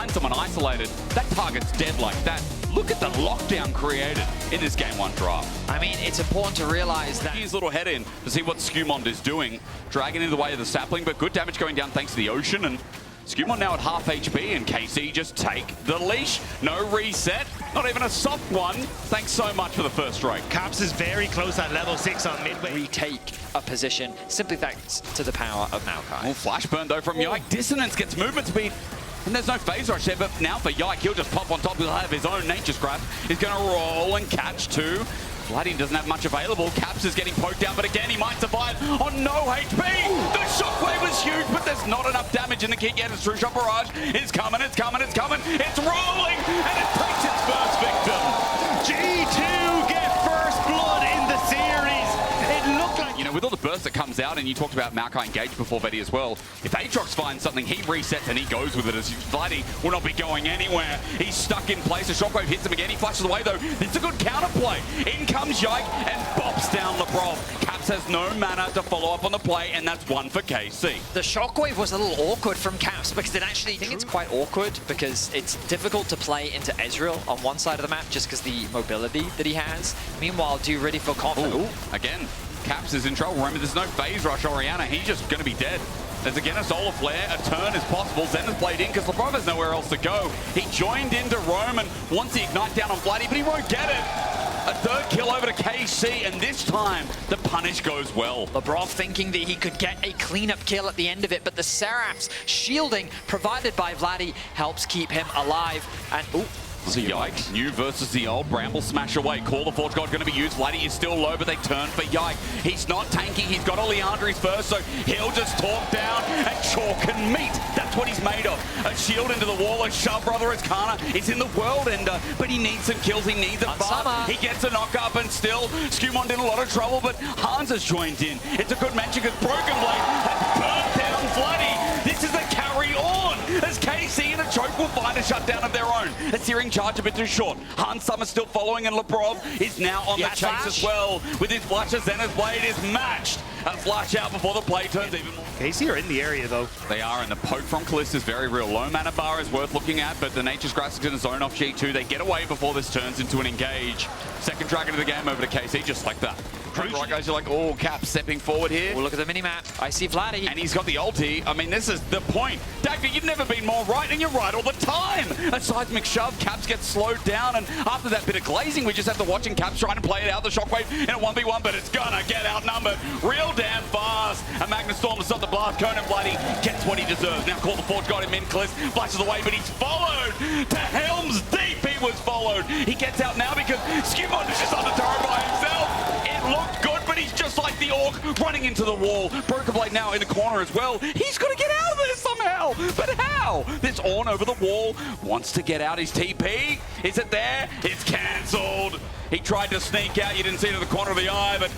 find someone isolated, that target's dead like that. Look at the lockdown created in this Game 1 draft. I mean, it's important to realize that... His little head in to see what SkewMond is doing. Dragging into the way of the sapling, but good damage going down thanks to the ocean. And SkewMond now at half HP, and KC just take the leash. No reset, not even a soft one. Thanks so much for the first strike. Caps is very close at level 6 on midway. Retake a position simply thanks to the power of Moakai. Oh, flash burn though from Yike. Dissonance gets movement speed. And there's no phase rush there, but now for Yike, he'll just pop on top. He'll have his own nature scrap. He's going to roll and catch two. Vladi doesn't have much available. Caps is getting poked down, but again, he might survive on no HP. The shockwave was huge, but there's not enough damage in the kit yet. It's True Shot Barrage. It's coming, it's coming, it's coming. It's rolling, and it takes its first victim. G2 get first blood in the series. It looked like... You know, with all the burst that comes out, and you talked about Moakai engaged before Vedius as well, if Aatrox finds something, he resets and he goes with it, as Vladi will not be going anywhere. He's stuck in place. The shockwave hits him again. He flashes away, though. It's a good counterplay. In comes Yike and bops down Labrov. Caps has no mana to follow up on the play, and that's one for KC. The shockwave was a little awkward from Caps because it actually... I think it's quite awkward because it's difficult to play into Ezreal on one side of the map just because the mobility that he has. Meanwhile, do you really feel confident? Ooh, again. Caps is in trouble. Remember, there's no phase rush. Orianna, he's just going to be dead. There's again a solar flare. A turn is possible. Zen has played in because Labrov has nowhere else to go. He joined into Rome and wants the ignite down on Vladi, but he won't get it. A third kill over to KC, and this time the punish goes well. Labrov thinking that he could get a cleanup kill at the end of it, but the Seraph's shielding provided by Vladi helps keep him alive. And ooh. Yike, new versus the old. Bramble smash away. Call the Forge God going to be used. Vladi is still low, but they turn for Yike. He's not tanking. He's got a Leandri's first, so he'll just talk down and chalk and meat. That's what he's made of. A shield into the wall, a shove brother as Canna is in the world ender, but he needs some kills. He needs a buff. He gets a knock up, and still SkewMond in a lot of trouble, but Hans has joined in. It's a good mention because Broken Blade has burnt down Vladi. This is a carry on as KC and a choke will find a shutdown of their own. A searing charge a bit too short. Hans Summer still following, and Labrov is now on the chase as well. With his flashes, Zenith's blade is matched. A flash out before the play turns even more. KC are in the area though. They are, and the poke from Caliste is very real. Low mana bar is worth looking at, but the Nature's Grass is in the zone off G2. They get away before this turns into an engage. Second dragon of the game over to KC, just like that. Right guys, you're like, oh, Cap stepping forward here. Oh, look at the mini-map. I see Vladi. And he's got the ulti. I mean, this is the point. Dagda, you've never been more right, and you're right all the time. A seismic shove, Caps gets slowed down, and after that bit of glazing, we just have to watch and Caps trying to play it out, the shockwave in a 1v1, but it's gonna get outnumbered real damn fast. A Magna Storm to stop the blast. Conan Vladi gets what he deserves. Now call the Forge God in mid. Caliste flashes away, but he's followed to Helm's Deep. He was followed. He gets out now because SkewMond is just on the turret by himself. It looked good, but he's just like the Orc running into the wall. Broken Blade now in the corner as well. He's got to get out of there somehow. But how? This Ornn over the wall wants to get out his TP. Is it there? It's cancelled. He tried to sneak out. You didn't see it in the corner of the eye, but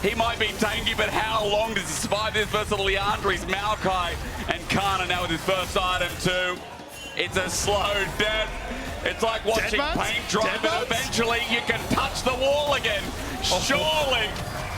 he might be tanky, but how long does he survive this versus Leandri's Moakai and Canna now with his first item too. It's a slow death. It's like watching paint dry, but eventually you can touch the wall again. Surely.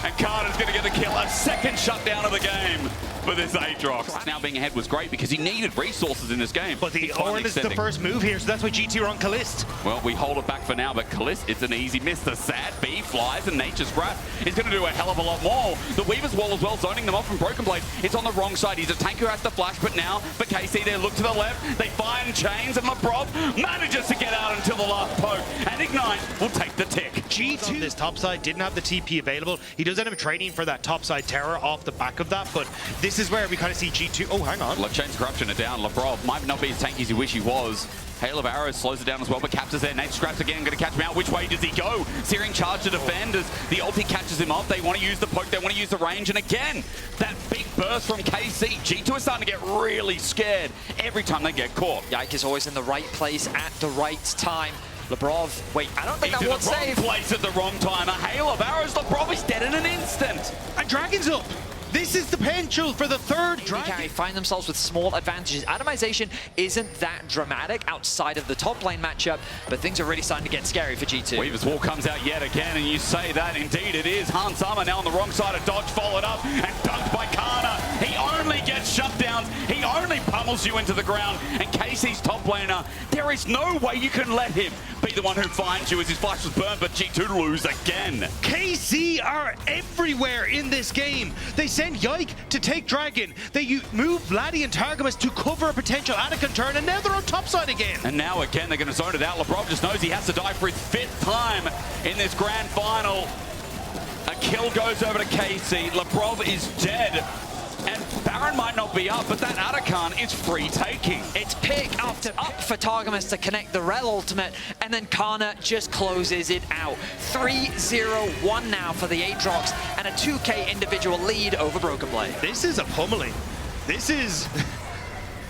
And Carter's going to get the kill. A second shutdown of the game for this Aatrox. Now being ahead was great because he needed resources in this game. But the Ornn is the first move here, so that's why G2 are on Caliste. Well, we hold it back for now, but Caliste, it's an easy miss. The sad B flies, and Nature's Grasp is going to do a hell of a lot more. The Weaver's Wall as well, zoning them off from Broken Blade. It's on the wrong side. He's a tank who has to flash, but now for KC, they look to the left. They find Chains, and Labrov manages to get out until the last poke. And Ignite will take the tick. G2 on this top side didn't have the TP available. He does end up training for that top side terror off the back of that, but this is where we kind of see G2. Oh, hang on. Chains Corruption are down. Labrov might not be as tanky as you wish he was. Hail of Arrows slows it down as well, but Caps is there. Nate Scraps again, going to catch him out. Which way does he go? Searing charge to defend as the ulti catches him off. They want to use the poke, they want to use the range, and again, that big burst from KC. G2 is starting to get really scared every time they get caught. Yike is always in the right place at the right time. Labrov, wait, I don't think that won't save. Wrong place at the wrong time. A hail of arrows. Labrov is dead in an instant. And Dragon's up. This is the potential for the third dragon. They find themselves with small advantages. Atomization isn't that dramatic outside of the top lane matchup, but things are really starting to get scary for G2. Weaver's Wall comes out yet again, and you say that indeed it is. Hans Summer now on the wrong side of dodge, followed up and dunked by Canna. He only gets shutdowns. He only pummels hammers you into the ground. And KC's top laner, there is no way you can let him be the one who finds you as his flash was burned, but G2 lose again. KC are everywhere in this game. They send Yike to take Dragon. They move Vladi and Targamas to cover a potential Anakin turn, and now they're on topside again. And now again, they're going to zone it out. Labrov just knows he has to die for his 5th time in this grand final. A kill goes over to KC. Labrov is dead. And Baron might not be up, but that Aatrox is free taking. It's pick after up for Targamas to connect the Rell ultimate, and then Canna just closes it out. 3-0-1 now for the Aatrox, and a 2K individual lead over Broken Blade. This is a pummeling. This is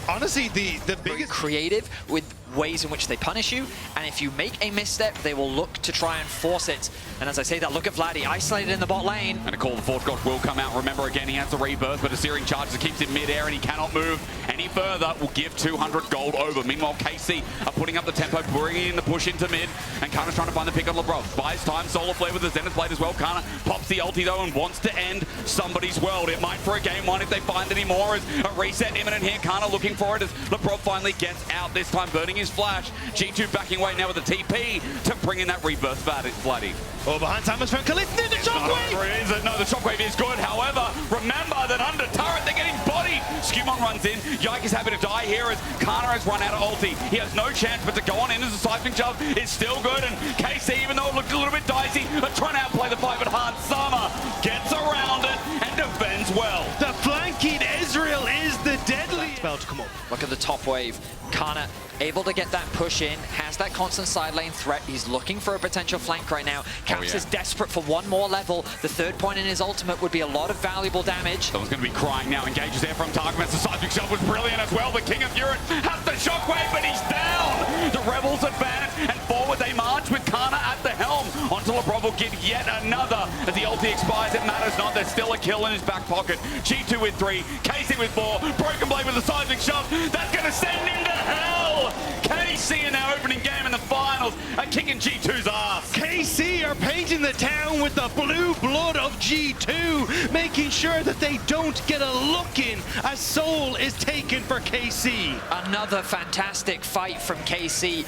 honestly the biggest. Creative with ways in which they punish you, and if you make a misstep, they will look to try and force it. And as I say that, look at Vladi, isolated in the bot lane. And a call the fourth god will come out. Remember, again, he has the rebirth, but a searing charge that keeps him mid-air, and he cannot move any further. Will give 200 gold over. Meanwhile, KC are putting up the tempo, bringing in the push into mid, and Canna's trying to find the pick on Labrov. Buys time, Solar Flare with the Zenith Blade as well. Canna pops the ulti though and wants to end somebody's world. It might for a game one if they find any more. As a reset imminent here, Canna looking for it as Labrov finally gets out, this time burning his flash. G2 backing away now with the TP to bring in that rebirth Vladi. Oh, behind Samus from Caliste, the shockwave! No, the shockwave is good. However, remember that under turret, they're getting bodied. SkewMond runs in. Yike is happy to die here as Canna has run out of ulti. He has no chance but to go on in as a seismic shove is still good. And KC, even though it looked a little bit dicey, are trying to outplay the fight, but Hansama gets around it and defends well. The flanking Ezreal is the deadly spell to come up. Look at the top wave. Canna able to get that push in, has that constant side lane threat. He's looking for a potential flank right now. Caps is desperate for one more level. The 3rd point in his ultimate would be a lot of valuable damage. Someone's going to be crying now. Engages there from Targamas. The seismic shove was brilliant as well. The King of Europe has the shockwave, but he's down. The Rebels advance, and forward they march with Canna at the helm. Onto Labrov will give yet another. As the ulti expires, it matters not. There's still a kill in his back pocket. G2 with 3, KC with 4, Broken Blade with the seismic shove. That's going to send him to hell. KC in their opening game in the finals are kicking G2's ass. KC are painting the town with the blue blood of G2, making sure that they don't get a look in as Soul is taken for KC. Another fantastic fight from KC.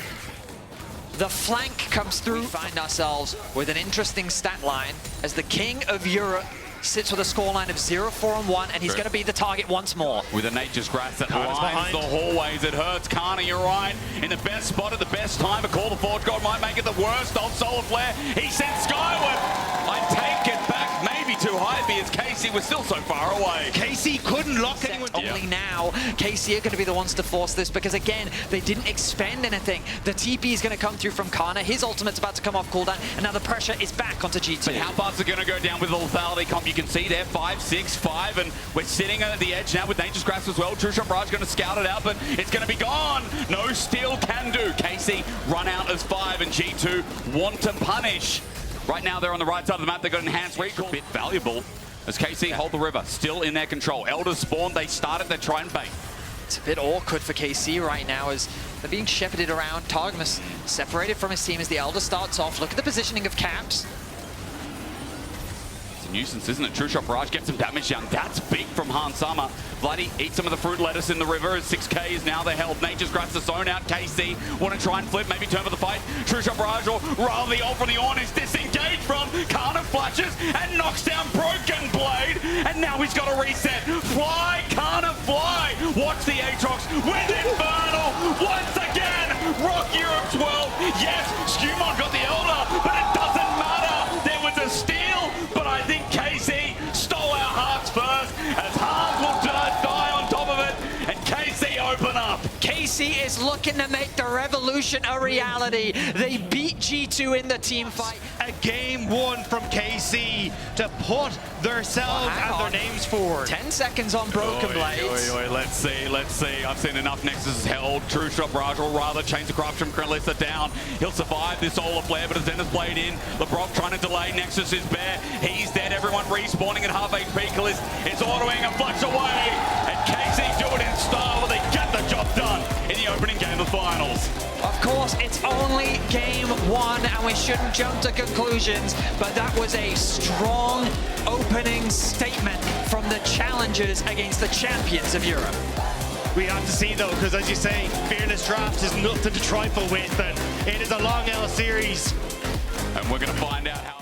The flank comes through. We find ourselves with an interesting stat line as the King of Europe sits with a scoreline of 0-4-1, and he's going to be the target once more. With a Nature's Grass that lines the hallways, it hurts. Canna, you're right, in the best spot at the best time. A call the Forge God might make it the worst of Solar Flare. He sent skyward. I take it back, maybe too high because KC was still so far away. KC couldn't lock anyone down. Only now, KC are going to be the ones to force this because, again, they didn't expend anything. The TP is going to come through from Canna. His ultimate's about to come off cooldown, and now the pressure is back onto G2. But how fast are going to go down with the lethality comp? You can see there, 5, 6, 5, and we're sitting at the edge now with Nature's Grasp as well. True Shot Barrage going to scout it out, but it's going to be gone. No steal can do. KC run out as 5, and G2 want to punish. Right now, they're on the right side of the map. They've got enhanced recall. Bit valuable as KC hold the river. Still in their control. Elders spawn. They started. They try and bait. It's a bit awkward for KC right now as they're being shepherded around. Targamas separated from his team as the Elder starts off. Look at the positioning of Caps. Nuisance, isn't it? True Shot Barrage gets some damage down. That's big from Hansama. Vladi eats some of the fruit lettuce in the river as 6k is now the held. Nature's Grass the zone out. KC want to try and flip, maybe turn for the fight. True Shot Barrage or rather the ult from the Ornn is disengaged from. Canna flashes and knocks down Broken Blade. And now he's got a reset. Fly, Canna, fly. Watch the Aatrox with Infernal. Once again, Rock Europe 12. Yes, SkewMond got the Elder, but it doesn't matter. There was a steal, but I think KC stole our hearts first as Hans will die on top of it, and KC open up. KC is looking to make the revolution a reality. They beat G2 in the team fight. A game one from KC to put themselves and their names forward. 10 seconds on Broken Blades. Let's see. I've seen enough Nexus held. True Shot Barrage, or rather change the corruption. Caliste down. He'll survive this Solar Flare, but a Zenith Blade in. Labrov trying to delay. Nexus is bare. He's dead. Everyone respawning at half HP. Caliste is autoing a flash away. And KC do it in style, but they get the job done in the opening game of finals. Of course, it's only game one, and we shouldn't jump to conclusions, but that was a strong opening statement from the challengers against the champions of Europe. We have to see though, because as you say, Fearless Draft is nothing to trifle with, and it is a long L series. And we're going to find out how...